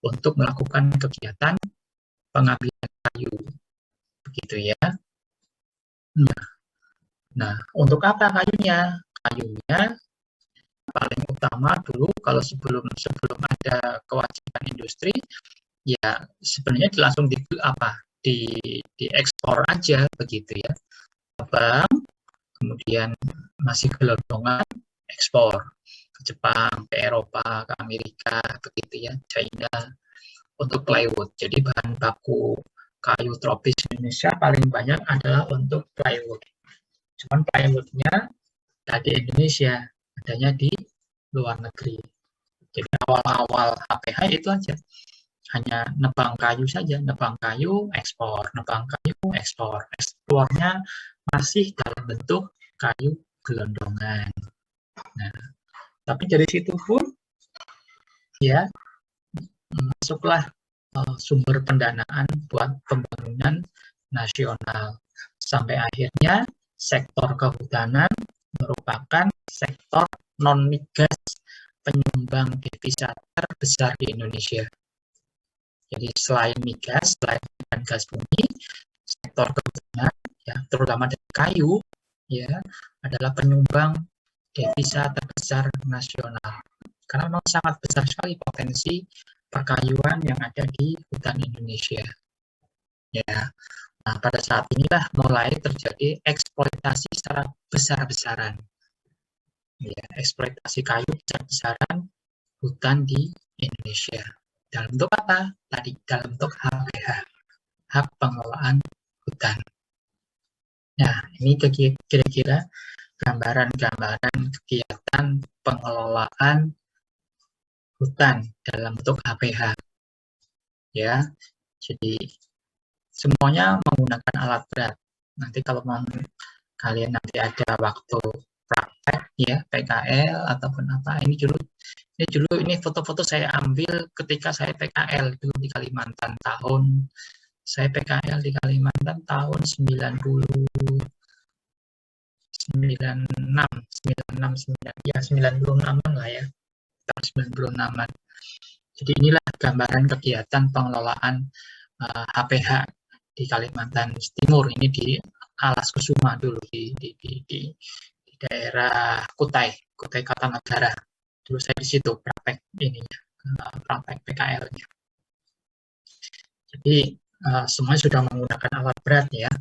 untuk melakukan kegiatan pengambilan kayu, begitu ya. Nah, untuk apa kayunya? Kayunya paling utama dulu kalau sebelum ada kewajiban industri, ya sebenarnya langsung diekspor aja begitu ya. Abang, kemudian masih gelondongan ekspor ke Jepang, ke Eropa, ke Amerika, begitu ya, China, untuk plywood. Jadi bahan baku kayu tropis Indonesia paling banyak adalah untuk plywood. Cuman plywoodnya di Indonesia, adanya di luar negeri. Jadi awal-awal HPH itu aja, hanya nebang kayu saja, nebang kayu, ekspor, nebang kayu, ekspor. Ekspornya masih dalam bentuk kayu gelondongan. Nah, tapi dari situ pun ya masuklah sumber pendanaan buat pembangunan nasional. Sampai akhirnya sektor kehutanan merupakan sektor non-migas penyumbang devisa terbesar di Indonesia. Jadi selain migas, selain gas bumi, sektor kehutanan, ya, terutama dari kayu, ya, adalah penyumbang devisa terbesar nasional. Karena memang sangat besar sekali potensi perkayuan yang ada di hutan Indonesia. Ya, nah pada saat inilah mulai terjadi eksploitasi secara besar-besaran. Ya, eksploitasi kayu besar-besaran hutan di Indonesia. Dalam bentuk apa? Tadi dalam bentuk HPH, hak pengelolaan hutan. Nah, ini kira-kira gambaran-gambaran kegiatan pengelolaan hutan dalam bentuk HPH. Ya, jadi semuanya menggunakan alat berat. Nanti kalau kalian nanti ada waktu praktek ya PKL ataupun apa, ini foto-foto saya ambil ketika saya PKL dulu di Kalimantan saya PKL di Kalimantan tahun 96-an lah ya, tahun 96-an. Jadi inilah gambaran kegiatan pengelolaan HPH di Kalimantan Timur, ini di Alas Kusuma dulu di daerah Kutai Kartanegara. Dulu saya di situ praktek PKL-nya. Jadi semuanya sudah menggunakan alat berat ya,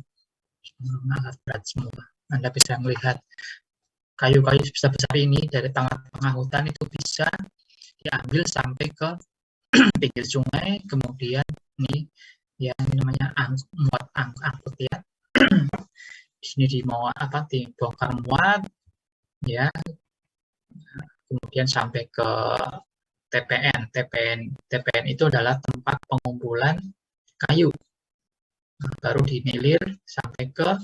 alat berat semua. Anda bisa melihat kayu-kayu besar-besar ini dari tengah-tengah hutan itu bisa diambil sampai ke pinggir sungai, kemudian ini yang namanya angkut ya. Di sini dibongkar muat ya, kemudian sampai ke TPN itu adalah tempat pengumpulan kayu, baru dinilir sampai ke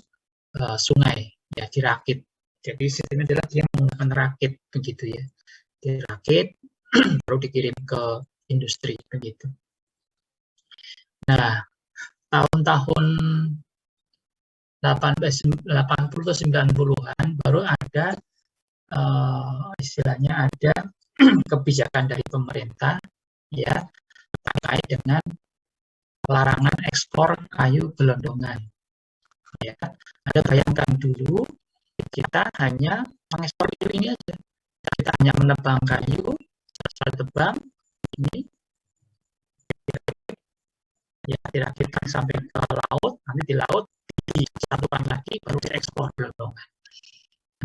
sungai ya, dirakit. Jadi sistemnya adalah dia menggunakan rakit begitu ya, dirakit baru dikirim ke industri begitu. Nah, tahun-tahun 80-90-an baru ada istilahnya ada kebijakan dari pemerintah ya terkait dengan larangan ekspor kayu gelondongan. Ya, Anda bayangkan dulu kita hanya mengekspor ini aja. Kita hanya menebang kayu, setelah tebang ini ya dirakitkan sampai ke laut, nanti di laut disatukan lagi baru diekspor gelondongan.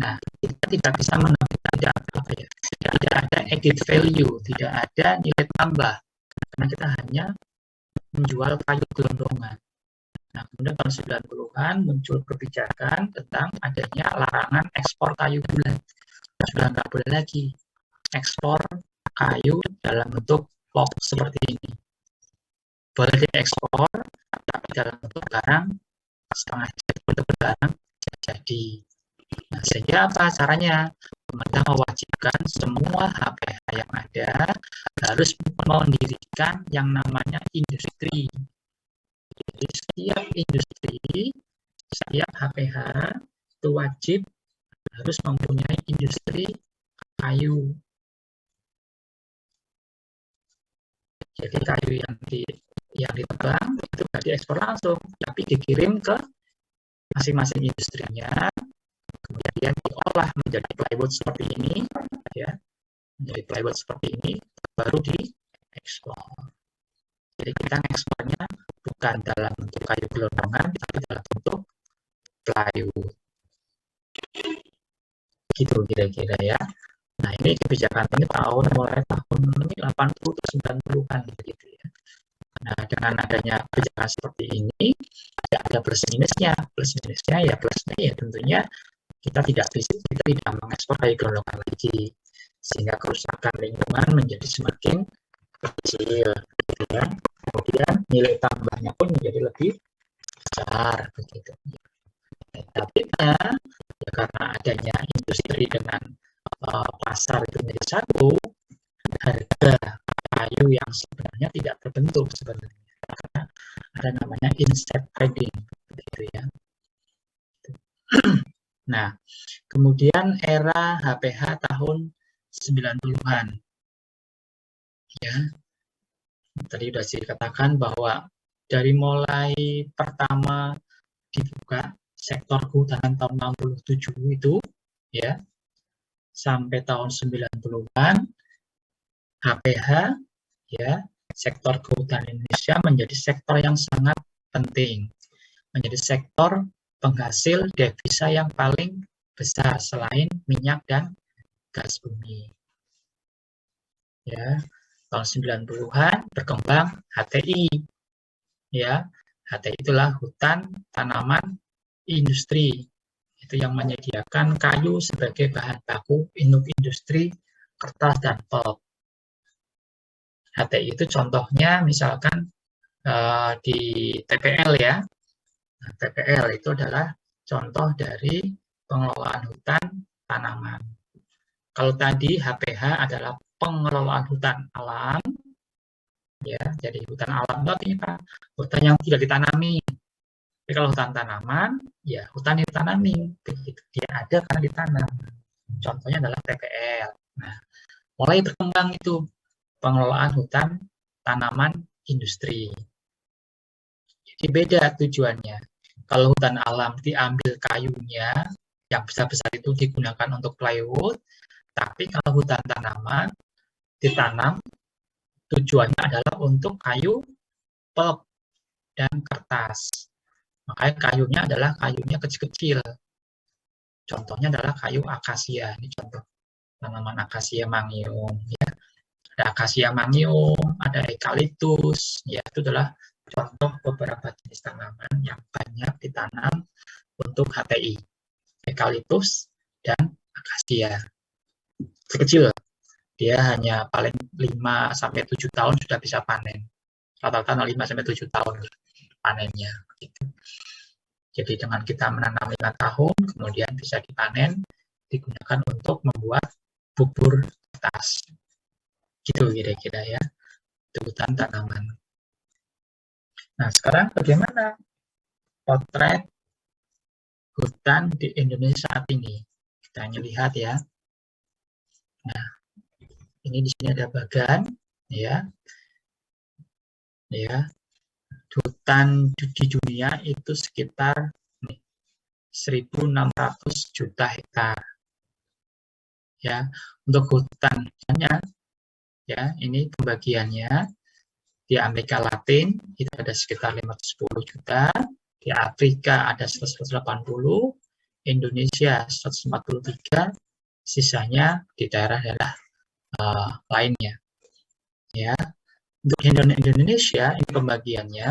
Nah, kita tidak bisa menampilkan tidak ada added value, tidak ada nilai tambah, karena kita hanya menjual kayu gelondongan. Nah, kemudian tahun 90-an muncul kebijakan tentang adanya larangan ekspor kayu bulan. Sudah nggak boleh lagi ekspor kayu dalam bentuk log seperti ini. Boleh diekspor, tapi dalam bentuk barang setengah jadi, bentuk barang jadi. Nah, sehingga apa caranya? Pemerintah mewajibkan semua HPH yang ada harus mendirikan yang namanya industri. Jadi setiap industri, setiap HPH itu wajib harus mempunyai industri kayu. Jadi kayu yang ditebang itu nggak diekspor langsung, tapi dikirim ke masing-masing industrinya, kemudian diolah menjadi plywood seperti ini, ya, menjadi plywood seperti ini, baru diekspor. Jadi kita ekspornya bukan dalam bentuk kayu gelondongan, tapi dalam bentuk plywood. Gitu kira-kira ya. Nah, ini kebijakan ini mulai tahun 80 ke 90-an begitu ya. Nah, dengan adanya kebijakan seperti ini, ya ada plus minusnya. Plus minusnya ya tentunya kita tidak mengekspor kayu gelondongan lagi, sehingga kerusakan lingkungan menjadi semakin kecil, gitu ya. Kemudian nilai tambahnya pun menjadi lebih besar begitu. Tapi ya karena adanya industri dengan pasar itu menjadi satu, harga kayu yang sebenarnya tidak terbentuk sebenarnya, karena ada namanya inset trading, gitu ya. Nah, kemudian era HPH tahun 90-an, ya. Tadi sudah dikatakan bahwa dari mulai pertama dibuka sektor kehutanan tahun 67 itu, ya, sampai tahun 90-an, HPH, ya, sektor kehutanan Indonesia menjadi sektor yang sangat penting, menjadi sektor penghasil devisa yang paling besar selain minyak dan gas bumi. Ya, tahun 90-an berkembang HTI. Ya, HTI itulah hutan tanaman industri. Itu yang menyediakan kayu sebagai bahan baku untuk industri kertas dan pulp. HTI itu contohnya misalkan di TPL ya. Nah, TPL itu adalah contoh dari pengelolaan hutan tanaman. Kalau tadi HPH adalah pengelolaan hutan alam, ya, jadi hutan alam itu artinya hutan yang tidak ditanami. Tapi kalau hutan tanaman, ya hutan yang ditanami, dia ada karena ditanam. Contohnya adalah TPL. Nah, mulai berkembang itu pengelolaan hutan tanaman industri. Jadi beda tujuannya. Kalau hutan alam diambil kayunya, yang besar-besar itu digunakan untuk plywood, tapi kalau hutan tanaman ditanam, tujuannya adalah untuk kayu pulp dan kertas. Makanya kayunya adalah kayunya kecil-kecil. Contohnya adalah kayu akasia. Ini contoh tanaman akasia mangium. Ya. Ada akasia mangium, ada eukaliptus. Ya, itu adalah contoh beberapa jenis tanaman yang banyak ditanam untuk HTI. Eukaliptus dan akasia. Kecil. Dia hanya paling 5-7 tahun sudah bisa panen. Rata-rata 5-7 tahun panennya. Gitu. Jadi dengan kita menanam 5 tahun, kemudian bisa dipanen, digunakan untuk membuat bubur kertas. Gitu kira-kira ya, itu hutan tanaman. Nah, sekarang bagaimana potret hutan di Indonesia saat ini? Kita hanya lihat ya. Nah, ini di sini ada bagan, ya. Ya. Hutan di dunia itu sekitar 1.600 juta hektar. Ya, untuk hutannya, ya, ini pembagiannya di Amerika Latin itu ada sekitar 510 juta, di Afrika ada 180, Indonesia 143, sisanya di daerah-daerah lainnya. Ya, untuk Indonesia ini pembagiannya,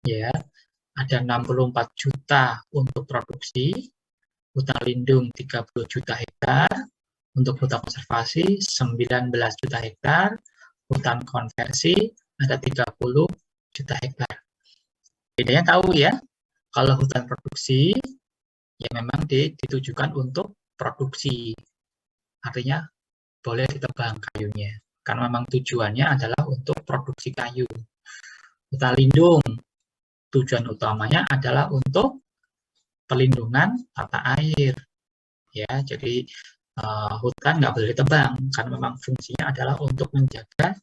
ya, ada 64 juta untuk produksi, hutan lindung 30 juta hektar, untuk hutan konservasi 19 juta hektar, hutan konversi ada 30 juta hektar. Bedanya tahu ya, kalau hutan produksi ya memang ditujukan untuk produksi, artinya boleh ditebang kayunya, karena memang tujuannya adalah untuk produksi kayu. Hutan lindung tujuan utamanya adalah untuk perlindungan tata air, ya. Jadi hutan nggak boleh ditebang karena memang fungsinya adalah untuk menjaga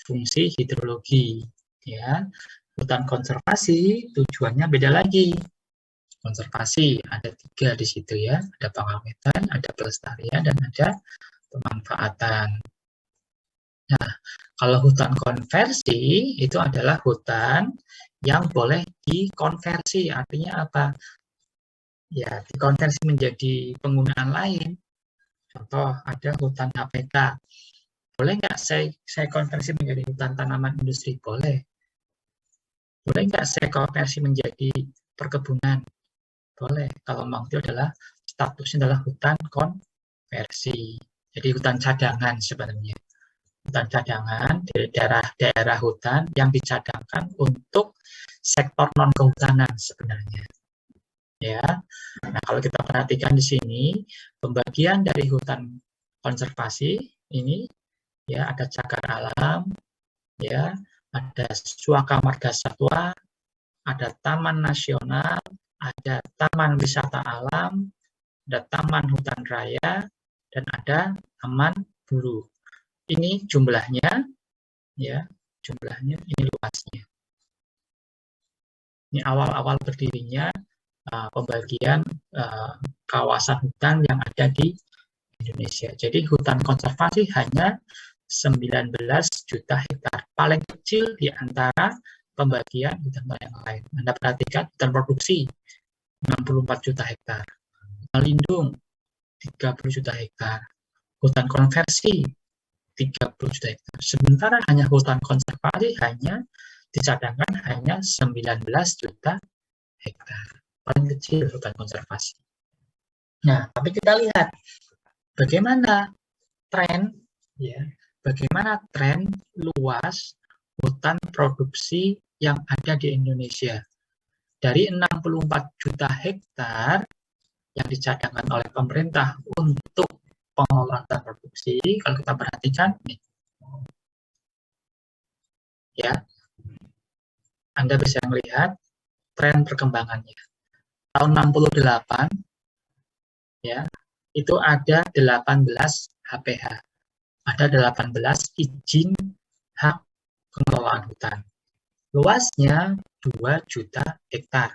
fungsi hidrologi. Ya, hutan konservasi tujuannya beda lagi. Konservasi ada 3 di situ ya, ada pengawetan, ada pelestarian, dan ada pemanfaatan. Nah, kalau hutan konversi itu adalah hutan yang boleh dikonversi. Artinya apa? Ya, dikonversi menjadi penggunaan lain. Contoh, ada hutan HPK. Boleh nggak saya konversi menjadi hutan tanaman industri? Boleh. Boleh nggak saya konversi menjadi perkebunan? Boleh. Kalau memang itu adalah statusnya adalah hutan konversi. Jadi hutan cadangan sebenarnya. Hutan cadangan dari daerah-daerah hutan yang dicadangkan untuk sektor non kehutanan sebenarnya. Ya. Nah, kalau kita perhatikan di sini, pembagian dari hutan konservasi ini ya ada cagar alam, ya, ada suaka marga satwa, ada taman nasional, ada taman wisata alam, ada taman hutan raya, dan ada taman buru. Ini jumlahnya, ya, jumlahnya ini luasnya. Ini awal-awal berdirinya pembagian kawasan hutan yang ada di Indonesia. Jadi hutan konservasi hanya 19 juta hektar. Paling kecil di antara pembagian hutan yang lain. Anda perhatikan hutan produksi 64 juta hektar. Hutan lindung 30 juta hektar. Hutan konversi 30 juta hektar. Sementara hanya hutan konservasi hanya dicadangkan hanya 19 juta hektar. Paling kecil hutan konservasi. Nah, tapi kita lihat bagaimana tren, ya, bagaimana tren luas hutan produksi yang ada di Indonesia. Dari 64 juta hektar yang dicadangkan oleh pemerintah untuk pengelolaan produksi, kalau kita perhatikan, nih, ya, Anda bisa melihat tren perkembangannya. Tahun 68, ya, itu ada 18 HPH. Ada 18 izin hak pengelolaan hutan. Luasnya 2 juta hektar.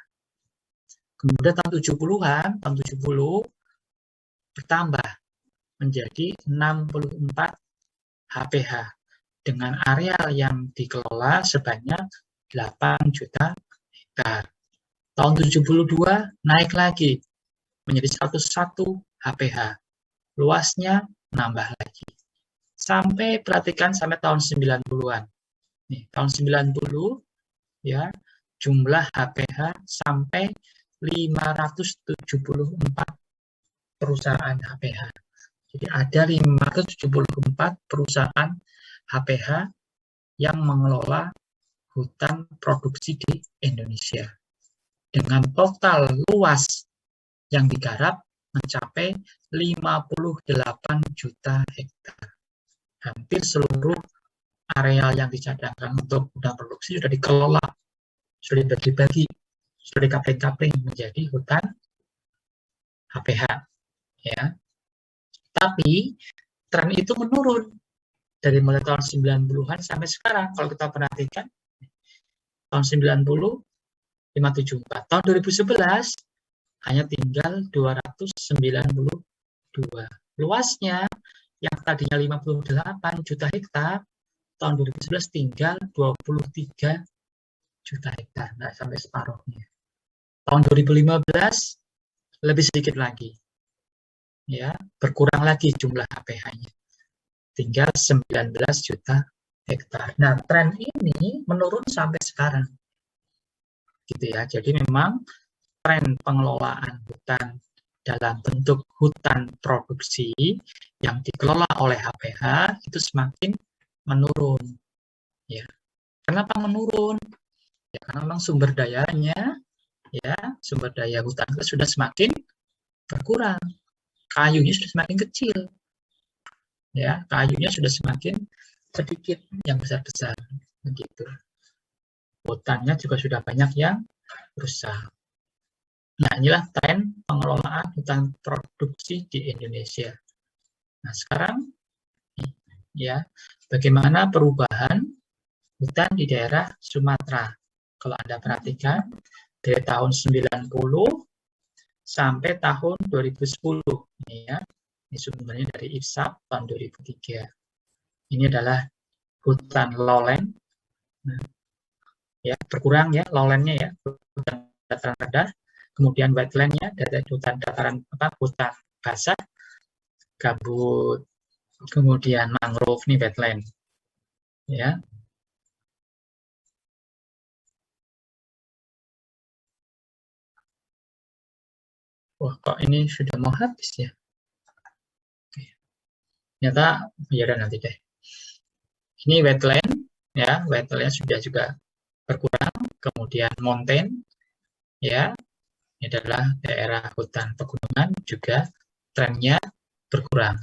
Kemudian tahun 70-an, tahun 70 bertambah menjadi 64 HPH dengan areal yang dikelola sebanyak 8 juta hektar. Tahun 72 naik lagi menjadi 101 HPH. Luasnya nambah lagi. Sampai perhatikan sampai tahun 90-an. Nih, tahun 90 ya, jumlah HPH sampai 574 perusahaan HPH. Jadi ada 574 perusahaan HPH yang mengelola hutan produksi di Indonesia. Dengan total luas yang digarap mencapai 58 juta hektar. Hampir seluruh areal yang dicadangkan untuk hutan produksi sudah dikelola, sudah dibagi-bagi, sudah dikapling-kapling menjadi hutan HPH. Ya. Tapi tren itu menurun dari mulai tahun 90-an sampai sekarang. Kalau kita perhatikan, tahun 90, 574. Tahun 2011, hanya tinggal 292. Luasnya yang tadinya 58 juta hektar, tahun 2011 tinggal 23 juta hektar, nggak sampai separuhnya. Tahun 2015 lebih sedikit lagi, ya, berkurang lagi jumlah HPH-nya, tinggal 19 juta hektar. Nah, tren ini menurun sampai sekarang, gitu ya. Jadi memang tren pengelolaan hutan dalam bentuk hutan produksi yang dikelola oleh HPH itu semakin menurun. Ya, kenapa menurun? Ya, karena memang sumber dayanya, ya, sumber daya hutan itu sudah semakin berkurang. Kayunya sudah semakin kecil. Ya, kayunya sudah semakin sedikit, yang besar-besar, begitu. Hutannya juga sudah banyak yang rusak. Nah, inilah tren pengelolaan hutan produksi di Indonesia. Nah, sekarang, ya, Bagaimana perubahan hutan di daerah Sumatera? Kalau Anda perhatikan, dari tahun 90 sampai tahun 2010. Ini ya, ini sumbernya dari IPSAP tahun 2003. Ini adalah hutan lowland, ya berkurang ya lowlandnya ya, hutan dataran rendah, kemudian wetlandnya dari hutan dataran hutan basah, gambut, kemudian mangrove nih wetland, ya. Wah, kok ini sudah mau habis ya? Oke. Ternyata ya udah nanti deh. Ini wetland, ya wetland sudah juga berkurang, kemudian mountain, ya ini adalah daerah hutan pegunungan juga trennya berkurang.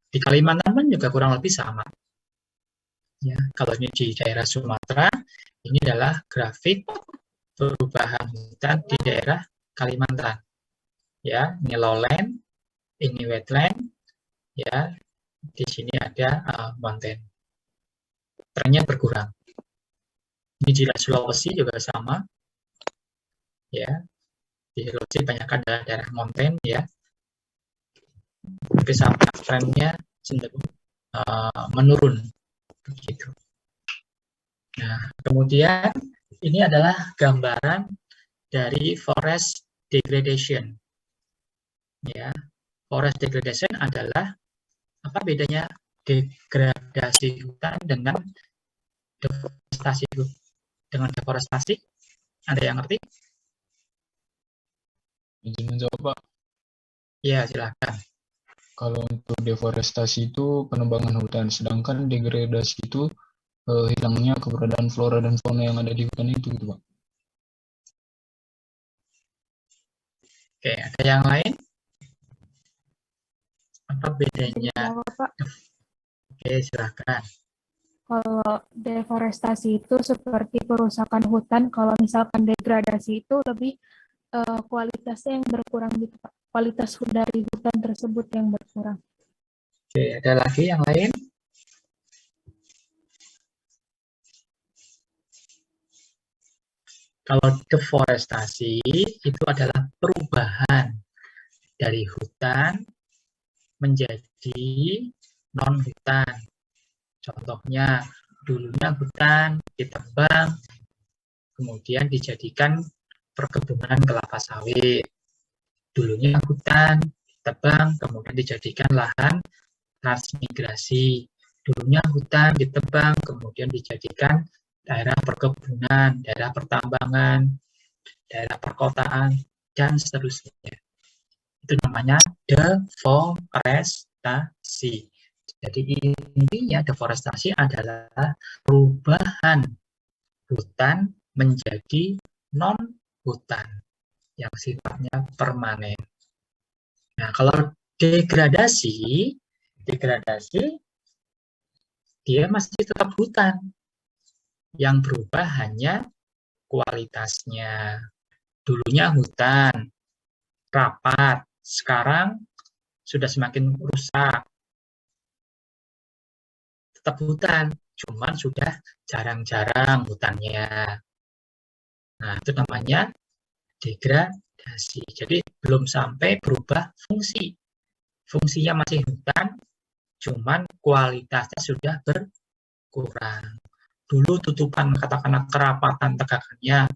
Di Kalimantan pun juga kurang lebih sama. Ya, kalau ini di daerah Sumatera, ini adalah grafik perubahan hutan di daerah Kalimantan. Ya, ini lowland, ini wetland, ya, di sini ada mountain. Trennya berkurang. Ini di Sulawesi juga sama, ya. Di Sulawesi banyak ada daerah mountain, ya. Tapi sama trennya cenderung menurun, begitu. Nah, kemudian ini adalah gambaran dari forest degradation. Ya, forest degradation adalah apa bedanya degradasi hutan dengan deforestasi? Dengan deforestasi, ada yang ngerti? Izin menjawab, Pak. Ya, silakan. Kalau untuk deforestasi itu penebangan hutan, sedangkan degradasi itu hilangnya keberadaan flora dan fauna yang ada di hutan itu, gitu, Pak. Oke, ada yang lain? Apa bedanya? Jawab, Pak. Oke, silakan. Kalau deforestasi itu seperti perusakan hutan, kalau misalkan degradasi itu lebih kualitasnya yang berkurang gitu, Pak. Kualitas dari hutan tersebut yang berkurang. Oke, ada lagi yang lain? Kalau deforestasi itu adalah perubahan dari hutan menjadi non-hutan. Contohnya, dulunya hutan ditebang, kemudian dijadikan perkebunan kelapa sawit. Dulunya hutan ditebang, kemudian dijadikan lahan transmigrasi. Dulunya hutan ditebang, kemudian dijadikan daerah perkebunan, daerah pertambangan, daerah perkotaan, dan seterusnya. Itu namanya deforestasi. Jadi intinya deforestasi adalah perubahan hutan menjadi non-hutan yang sifatnya permanen. Nah, kalau degradasi dia masih tetap hutan. Yang berubah hanya kualitasnya. Dulunya hutan, rapat, sekarang sudah semakin rusak. Tetap hutan, cuman sudah jarang-jarang hutannya. Nah, itu namanya degradasi. Jadi belum sampai berubah fungsi. Fungsinya masih hutan, cuman kualitasnya sudah berkurang. Dulu tutupan katakanlah kerapatan tegakannya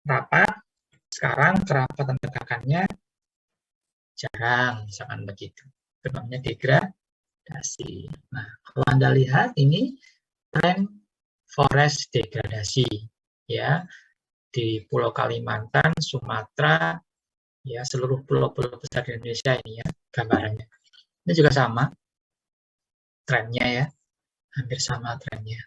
rapat, sekarang kerapatan tegakannya jarang, misalkan begitu. Itu namanya degradasi. Nah, kalau Anda lihat ini tren forest degradasi, ya, di Pulau Kalimantan, Sumatera, ya seluruh pulau-pulau besar di Indonesia ini ya gambarannya. Ini juga sama trennya ya, hampir sama trennya.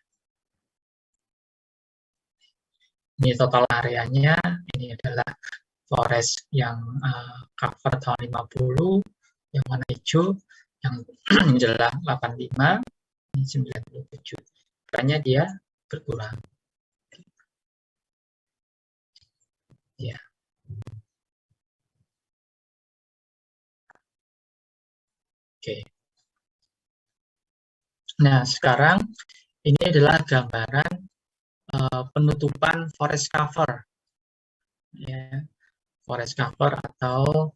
Ini total areanya, ini adalah forest yang cover tahun 50, yang warna hijau, yang ini adalah 85, ini 97. Trennya dia berkurang. Ya. Oke. Nah, sekarang ini adalah gambaran penutupan forest cover, ya, forest cover atau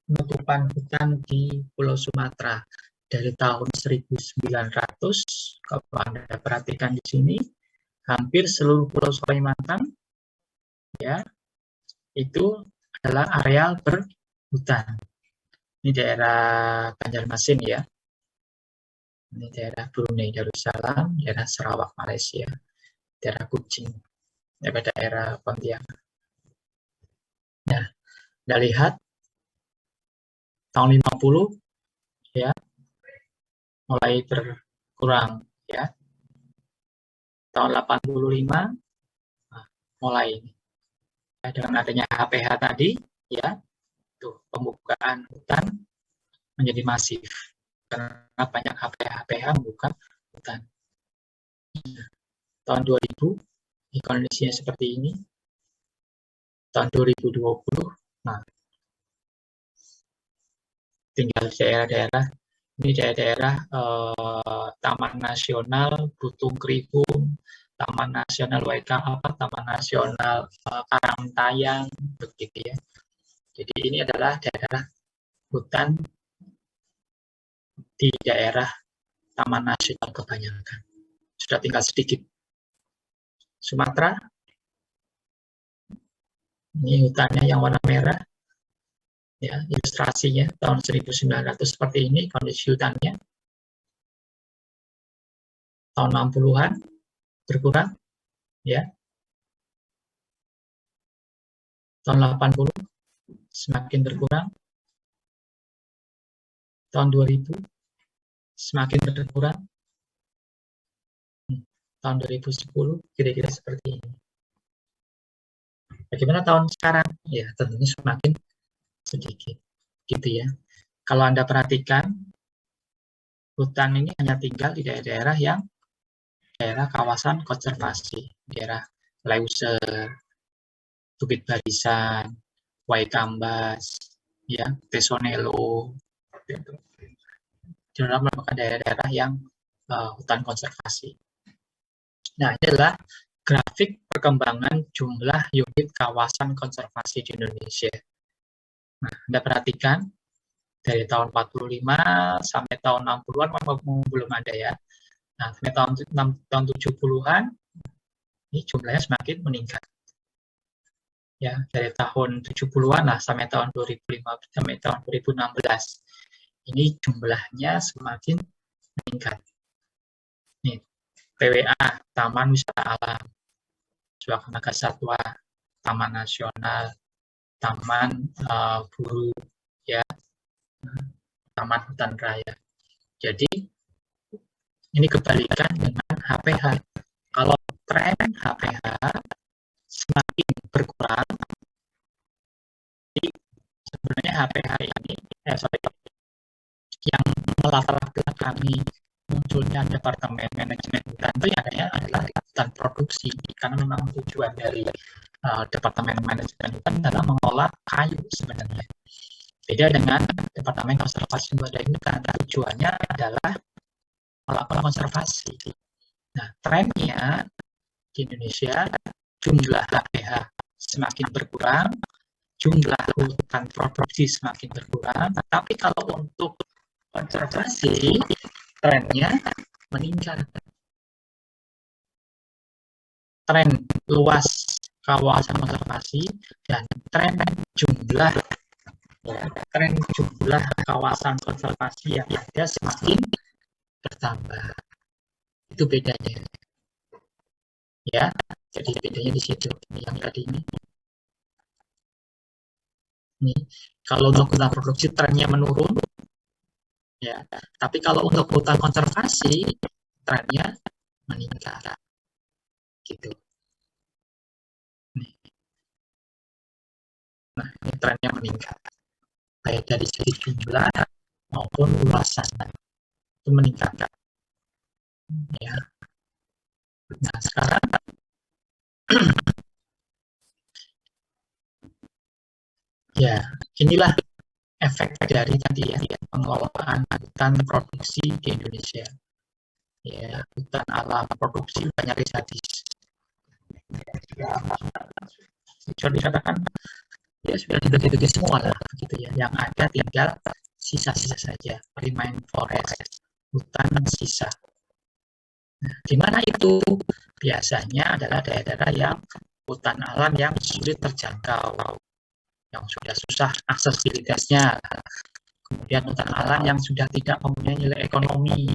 penutupan hutan di Pulau Sumatera dari tahun 1900. Kalau Anda perhatikan di sini, hampir seluruh Pulau Kalimantan, ya, itu adalah areal berhutan. Ini daerah Banjarmasin, ya. Ini daerah Brunei Darussalam, daerah Sarawak Malaysia, daerah Kuching, daerah Pontianak. Nah, Anda lihat tahun 50, ya, mulai berkurang, ya. Tahun 85 mulai, ya, dengan adanya HPH tadi, ya, tuh pembukaan hutan menjadi masif karena banyak HPH membuka hutan. Tahun 2000 kondisinya seperti ini. Tahun 2020, nah, tinggal daerah-daerah, ini daerah-daerah Taman Nasional Butung Krigung, Taman Nasional Taman Nasional Karangtayang, begitu, ya. Jadi ini adalah daerah hutan di daerah Taman Nasional kebanyakan. Sudah tinggal sedikit. Sumatera, ini hutannya yang warna merah, ya, ilustrasinya tahun 1900 seperti ini kondisi hutannya. Tahun 60-an berkurang, ya. Tahun 80 semakin berkurang. Tahun 2000 semakin berkurang. Tahun 2010 kira-kira seperti ini. Bagaimana tahun sekarang? Ya, tentunya semakin sedikit, gitu, ya. Kalau Anda perhatikan, hutan ini hanya tinggal di daerah-daerah yang daerah kawasan konservasi, daerah Leuser, Bukit Barisan, Waikambas, ya, Tesonelo, gitu. Dalam merupakan daerah-daerah yang hutan konservasi. Nah, ini adalah grafik perkembangan jumlah unit kawasan konservasi di Indonesia. Nah, Anda perhatikan, dari tahun 45 sampai tahun 60-an belum ada, ya. Nah, sampai tahun 70-an, ini jumlahnya semakin meningkat. Ya, dari tahun 70-an lah sampai tahun 2015 sampai tahun 2016. Ini jumlahnya semakin meningkat. Nih, TWA, Taman Wisata Alam, Suaka Naga Satwa, Taman Nasional, Taman Buru, ya, Taman Hutan Raya. Jadi ini kebalikan dengan HPH. Kalau tren HPH semakin berkurang, jadi sebenarnya HPH ini, yang melatar belakangi munculnya Departemen Manajemen Hutan itu adanya adalah hutan produksi, karena memang tujuan dari Departemen Manajemen Hutan adalah mengolah kayu sebenarnya. Beda dengan Departemen Konservasi Sumber Daya Hutan, tujuannya adalah melakukan konservasi. Nah, trennya di Indonesia jumlah HPH semakin berkurang, jumlah hutan produksi semakin berkurang, tapi kalau untuk konservasi trennya meningkat. Tren luas kawasan konservasi dan tren jumlah kawasan konservasi yang ada semakin bertambah. Itu bedanya. Ya, jadi bedanya di situ yang tadi ini. Nih, kalau untuk hutan produksi trennya menurun, ya. Tapi kalau untuk hutan konservasi trennya meningkat. Gitu. Nah, ini trennya meningkat. Baik dari segi jumlah maupun luasan itu meningkat. Ya. Nah, sekarang ya, inilah efek dari tadi, ya, pengelolaan hutan produksi di Indonesia. ya hutan alam produksi banyak terjadi. Sudah dikatakan ya sudah dibagi-bagi semua lah begitu ya. Yang ada tinggal sisa-sisa saja, remain forest, hutan sisa. Nah, di mana itu? Biasanya adalah daerah-daerah yang hutan alam yang sulit terjangkau, yang sudah susah aksesibilitasnya. Kemudian hutan alam yang sudah tidak mempunyai nilai ekonomi,